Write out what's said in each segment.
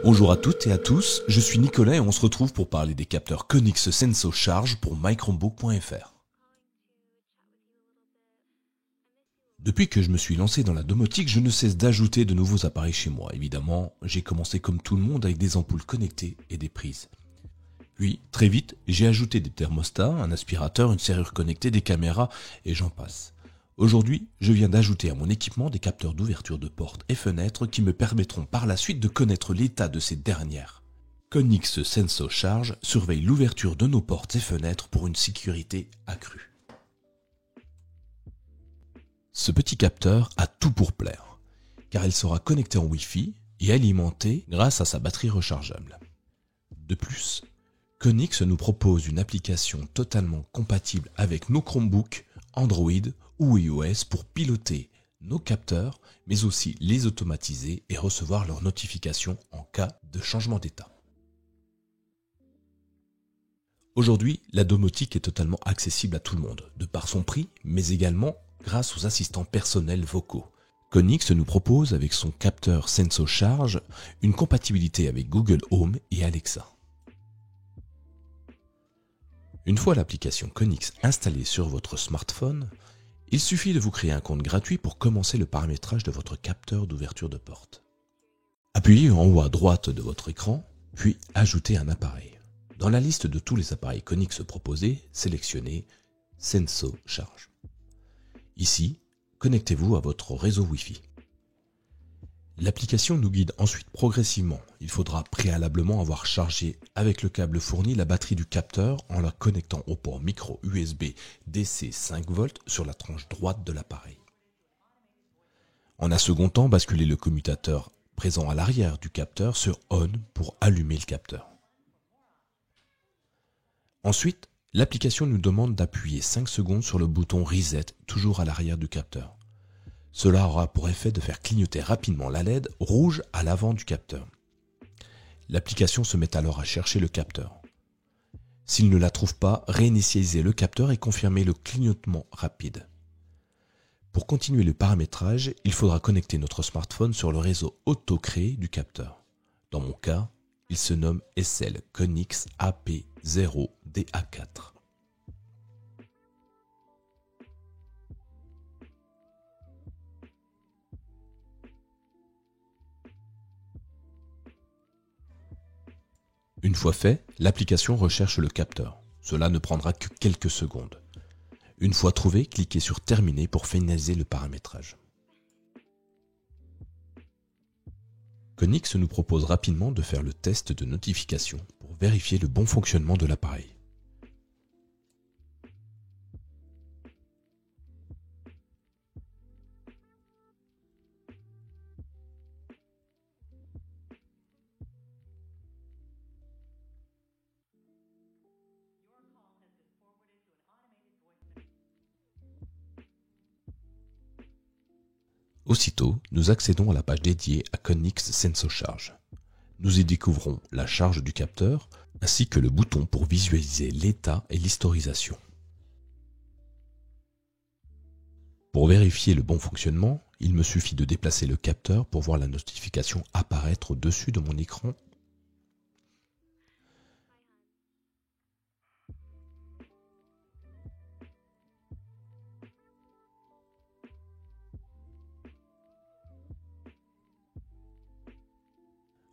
Bonjour à toutes et à tous, je suis Nicolas et on se retrouve pour parler des capteurs Konix Senso Charge pour mychromebook.fr. Depuis que je me suis lancé dans la domotique, je ne cesse d'ajouter de nouveaux appareils chez moi. Évidemment, j'ai commencé comme tout le monde avec des ampoules connectées et des prises. Puis, très vite, j'ai ajouté des thermostats, un aspirateur, une serrure connectée, des caméras et j'en passe. Aujourd'hui, je viens d'ajouter à mon équipement des capteurs d'ouverture de portes et fenêtres qui me permettront par la suite de connaître l'état de ces dernières. Konix Senso Charge surveille l'ouverture de nos portes et fenêtres pour une sécurité accrue. Ce petit capteur a tout pour plaire, car il sera connecté en Wi-Fi et alimenté grâce à sa batterie rechargeable. De plus, Konix nous propose une application totalement compatible avec nos Chromebooks, Android ou iOS pour piloter nos capteurs, mais aussi les automatiser et recevoir leurs notifications en cas de changement d'état. Aujourd'hui, la domotique est totalement accessible à tout le monde, de par son prix, mais également grâce aux assistants personnels vocaux. Konix nous propose avec son capteur Senso Charge une compatibilité avec Google Home et Alexa. Une fois l'application Konix installée sur votre smartphone, il suffit de vous créer un compte gratuit pour commencer le paramétrage de votre capteur d'ouverture de porte. Appuyez en haut à droite de votre écran, puis ajoutez un appareil. Dans la liste de tous les appareils Konix proposés, sélectionnez Senso Charge. Ici, connectez-vous à votre réseau Wi-Fi. L'application nous guide ensuite progressivement. Il faudra préalablement avoir chargé avec le câble fourni la batterie du capteur en la connectant au port micro USB DC 5V sur la tranche droite de l'appareil. En un second temps, basculez le commutateur présent à l'arrière du capteur sur ON pour allumer le capteur. Ensuite, l'application nous demande d'appuyer 5 secondes sur le bouton Reset, toujours à l'arrière du capteur. Cela aura pour effet de faire clignoter rapidement la LED rouge à l'avant du capteur. L'application se met alors à chercher le capteur. S'il ne la trouve pas, réinitialisez le capteur et confirmez le clignotement rapide. Pour continuer le paramétrage, il faudra connecter notre smartphone sur le réseau auto-créé du capteur. Dans mon cas, il se nomme SL Konix AP0DA4. Une fois fait, l'application recherche le capteur. Cela ne prendra que quelques secondes. Une fois trouvé, cliquez sur Terminer pour finaliser le paramétrage. Konix nous propose rapidement de faire le test de notification pour vérifier le bon fonctionnement de l'appareil. Aussitôt, nous accédons à la page dédiée à Konix Senso Charge. Nous y découvrons la charge du capteur ainsi que le bouton pour visualiser l'état et l'historisation. Pour vérifier le bon fonctionnement, il me suffit de déplacer le capteur pour voir la notification apparaître au-dessus de mon écran.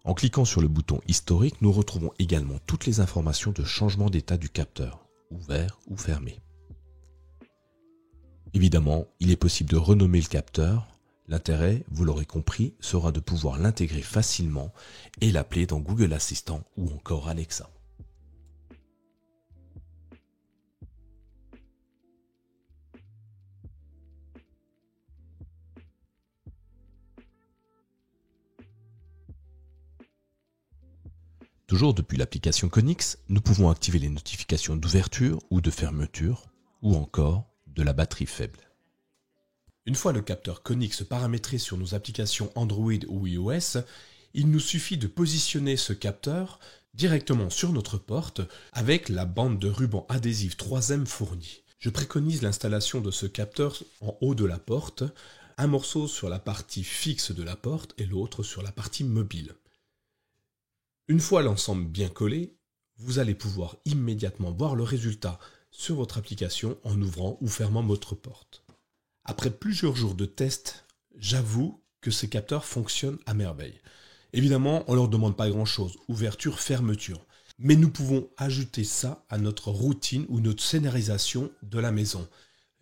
En cliquant sur le bouton historique, nous retrouvons également toutes les informations de changement d'état du capteur, ouvert ou fermé. Évidemment, il est possible de renommer le capteur. L'intérêt, vous l'aurez compris, sera de pouvoir l'intégrer facilement et l'appeler dans Google Assistant ou encore Alexa. Toujours depuis l'application Konix, nous pouvons activer les notifications d'ouverture ou de fermeture, ou encore de la batterie faible. Une fois le capteur Konix paramétré sur nos applications Android ou iOS, il nous suffit de positionner ce capteur directement sur notre porte avec la bande de ruban adhésif 3M fournie. Je préconise l'installation de ce capteur en haut de la porte, un morceau sur la partie fixe de la porte et l'autre sur la partie mobile. Une fois l'ensemble bien collé, vous allez pouvoir immédiatement voir le résultat sur votre application en ouvrant ou fermant votre porte. Après plusieurs jours de tests, j'avoue que ces capteurs fonctionnent à merveille. Évidemment, on ne leur demande pas grand-chose, ouverture, fermeture. Mais nous pouvons ajouter ça à notre routine ou notre scénarisation de la maison.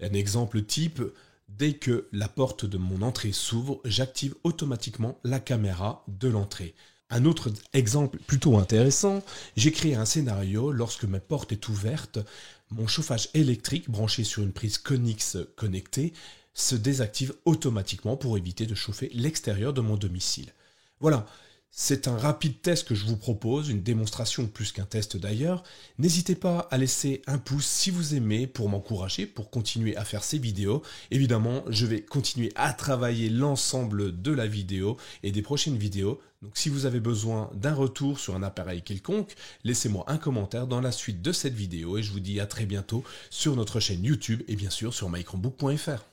Un exemple type, dès que la porte de mon entrée s'ouvre, j'active automatiquement la caméra de l'entrée. Un autre exemple plutôt intéressant, j'ai créé un scénario lorsque ma porte est ouverte, mon chauffage électrique branché sur une prise Konix connectée se désactive automatiquement pour éviter de chauffer l'extérieur de mon domicile. Voilà, c'est un rapide test que je vous propose, une démonstration plus qu'un test d'ailleurs. N'hésitez pas à laisser un pouce si vous aimez pour m'encourager, pour continuer à faire ces vidéos. Évidemment, je vais continuer à travailler l'ensemble de la vidéo et des prochaines vidéos. Donc si vous avez besoin d'un retour sur un appareil quelconque, laissez-moi un commentaire dans la suite de cette vidéo et je vous dis à très bientôt sur notre chaîne YouTube et bien sûr sur mychromebook.fr.